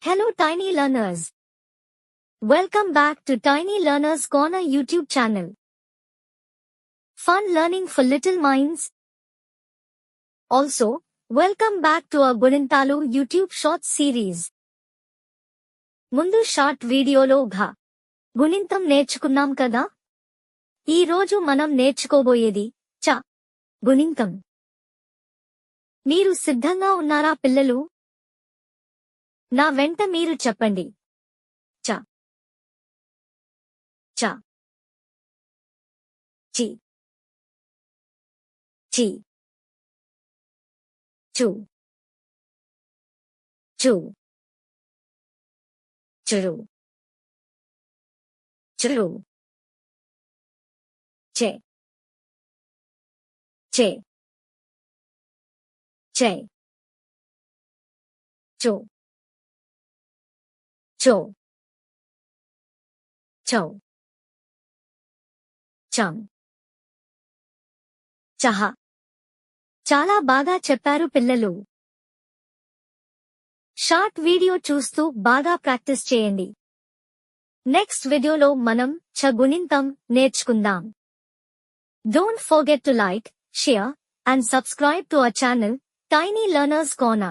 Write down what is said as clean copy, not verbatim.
Hello Tiny Learners. Welcome back to Tiny Learners Corner YouTube channel. Fun learning for little minds. Also, welcome back to our Gunintalu YouTube Shorts series. ముందు short వీడియోలో గుణింతం నేర్చుకున్నాం కదా? ఈ రోజు మనం నేర్చుకోబోయేది చ గుణింతం. మీరు సిద్ధంగా ఉన్నారా పిల్లలు? నా వెంట మీరు చెప్పండి. చ చ చి చి చు చు చురు చురు చె చె చె చో చో చౌ చం చహ. చాలా బాగా చెప్పారు పిల్లలు. షార్ట్ వీడియో చూస్తూ బాగా ప్రాక్టీస్ చేయండి. నెక్స్ట్ వీడియోలో మనం చ గుణింతం నేర్చుకుందాం. Don't forget to like, share and subscribe to our channel, Tiny Learners Corner.